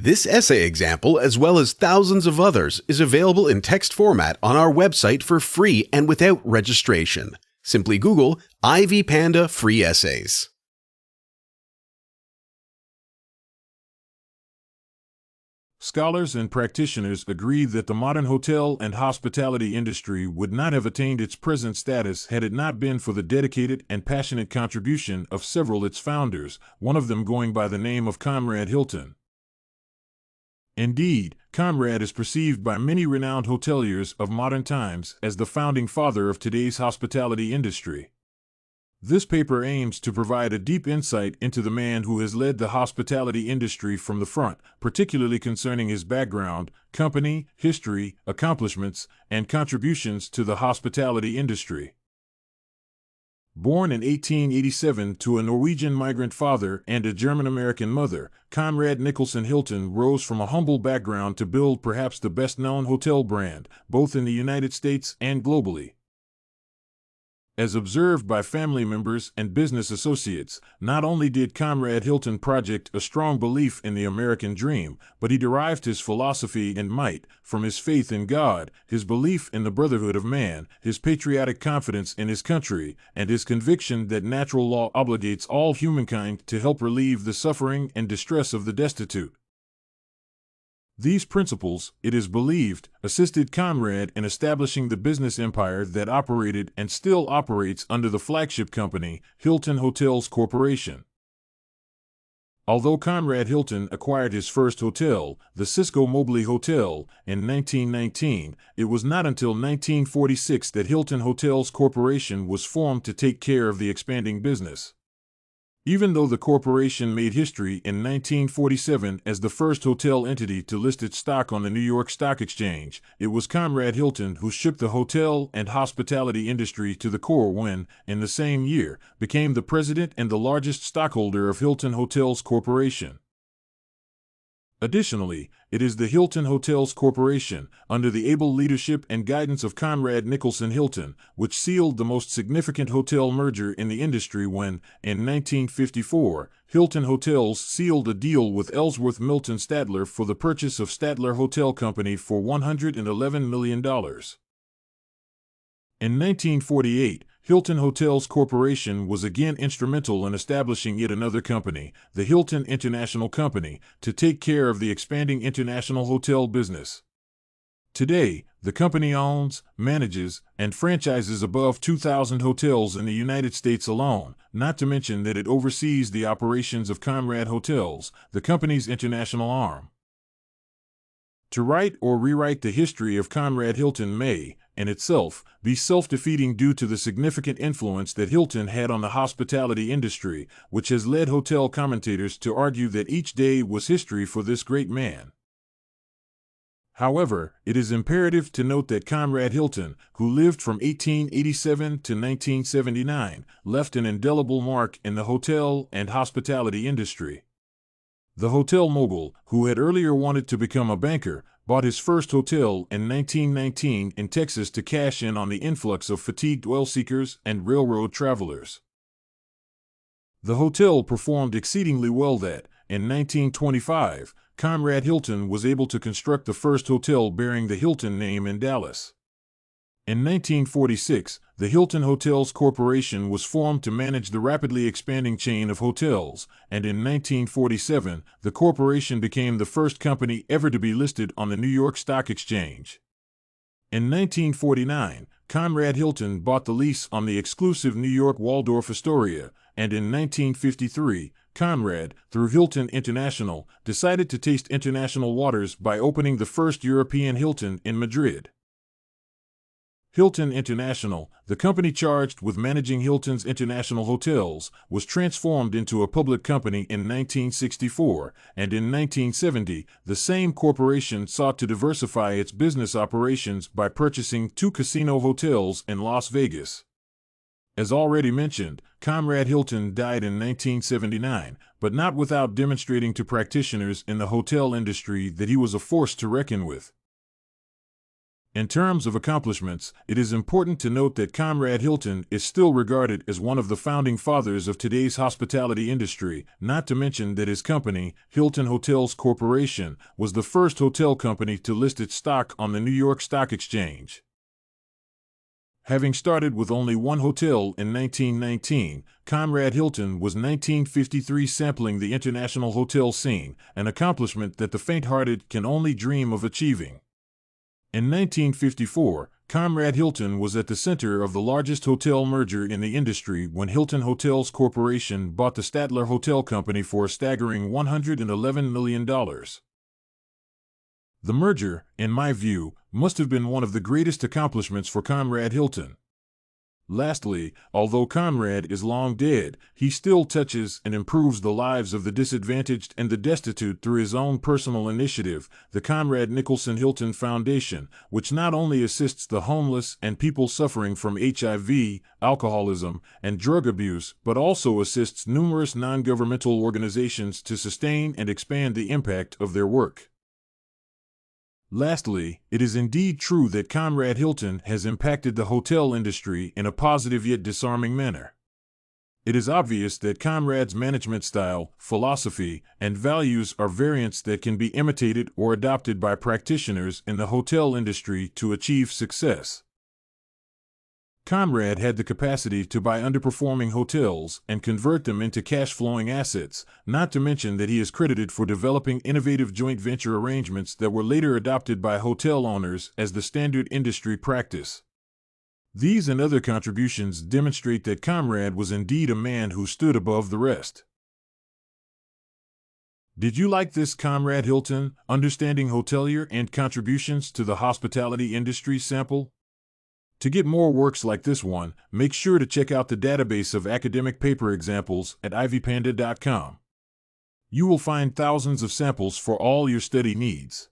This essay example, as well as thousands of others, is available in text format on our website for free and without registration. Simply Google Ivy Panda Free Essays. Scholars and practitioners agree that the modern hotel and hospitality industry would not have attained its present status had it not been for the dedicated and passionate contribution of several its founders, one of them going by the name of Conrad Hilton. Indeed, Conrad is perceived by many renowned hoteliers of modern times as the founding father of today's hospitality industry. This paper aims to provide a deep insight into the man who has led the hospitality industry from the front, particularly concerning his background, company, history, accomplishments, and contributions to the hospitality industry. Born in 1887 to a Norwegian migrant father and a German-American mother, Conrad Nicholson Hilton rose from a humble background to build perhaps the best-known hotel brand, both in the United States and globally. As observed by family members and business associates, not only did Conrad Hilton project a strong belief in the American dream, but he derived his philosophy and might from his faith in God, his belief in the brotherhood of man, his patriotic confidence in his country, and his conviction that natural law obligates all humankind to help relieve the suffering and distress of the destitute. These principles, it is believed, assisted Conrad in establishing the business empire that operated and still operates under the flagship company, Hilton Hotels Corporation. Although Conrad Hilton acquired his first hotel, the Cisco Mobley Hotel, in 1919, it was not until 1946 that Hilton Hotels Corporation was formed to take care of the expanding business. Even though the corporation made history in 1947 as the first hotel entity to list its stock on the New York Stock Exchange, it was Conrad Hilton who shook the hotel and hospitality industry to the core when, in the same year, became the president and the largest stockholder of Hilton Hotels Corporation. Additionally, it is the Hilton Hotels Corporation, under the able leadership and guidance of Conrad Nicholson Hilton, which sealed the most significant hotel merger in the industry when, in 1954, Hilton Hotels sealed a deal with Ellsworth Milton Statler for the purchase of Statler Hotel Company for $111 million. In 1948, Hilton Hotels Corporation was again instrumental in establishing yet another company, the Hilton International Company, to take care of the expanding international hotel business. Today, the company owns, manages, and franchises above 2,000 hotels in the United States alone, not to mention that it oversees the operations of Conrad Hotels, the company's international arm. To write or rewrite the history of Conrad Hilton may, in itself, be self-defeating due to the significant influence that Hilton had on the hospitality industry, which has led hotel commentators to argue that each day was history for this great man. However, it is imperative to note that Conrad Hilton, who lived from 1887 to 1979, left an indelible mark in the hotel and hospitality industry. The hotel mogul, who had earlier wanted to become a banker, bought his first hotel in 1919 in Texas to cash in on the influx of fatigued oil seekers and railroad travelers. The hotel performed exceedingly well that, in 1925, Conrad Hilton was able to construct the first hotel bearing the Hilton name in Dallas. In 1946, the Hilton Hotels Corporation was formed to manage the rapidly expanding chain of hotels, and in 1947, the corporation became the first company ever to be listed on the New York Stock Exchange. In 1949, Conrad Hilton bought the lease on the exclusive New York Waldorf Astoria, and in 1953, Conrad, through Hilton International, decided to taste international waters by opening the first European Hilton in Madrid. Hilton International, the company charged with managing Hilton's international hotels, was transformed into a public company in 1964, and in 1970, the same corporation sought to diversify its business operations by purchasing 2 casino hotels in Las Vegas. As already mentioned, Conrad Hilton died in 1979, but not without demonstrating to practitioners in the hotel industry that he was a force to reckon with. In terms of accomplishments, it is important to note that Conrad Hilton is still regarded as one of the founding fathers of today's hospitality industry, not to mention that his company, Hilton Hotels Corporation, was the first hotel company to list its stock on the New York Stock Exchange. Having started with only one hotel in 1919, Conrad Hilton was 1953 sampling the international hotel scene, an accomplishment that the faint-hearted can only dream of achieving. In 1954, Conrad Hilton was at the center of the largest hotel merger in the industry when Hilton Hotels Corporation bought the Statler Hotel Company for a staggering $111 million. The merger, in my view, must have been one of the greatest accomplishments for Conrad Hilton. Lastly, although Conrad is long dead, he still touches and improves the lives of the disadvantaged and the destitute through his own personal initiative, the Conrad Nicholson Hilton Foundation, which not only assists the homeless and people suffering from HIV, alcoholism, and drug abuse, but also assists numerous non-governmental organizations to sustain and expand the impact of their work. Lastly, it is indeed true that Conrad Hilton has impacted the hotel industry in a positive yet disarming manner. It is obvious that Conrad's management style, philosophy, and values are variants that can be imitated or adopted by practitioners in the hotel industry to achieve success. Conrad had the capacity to buy underperforming hotels and convert them into cash-flowing assets, not to mention that he is credited for developing innovative joint venture arrangements that were later adopted by hotel owners as the standard industry practice. These and other contributions demonstrate that Conrad was indeed a man who stood above the rest. Did you like this Conrad Hilton, Understanding Hotelier and Contributions to the Hospitality Industry sample? To get more works like this one, make sure to check out the database of academic paper examples at ivypanda.com. You will find thousands of samples for all your study needs.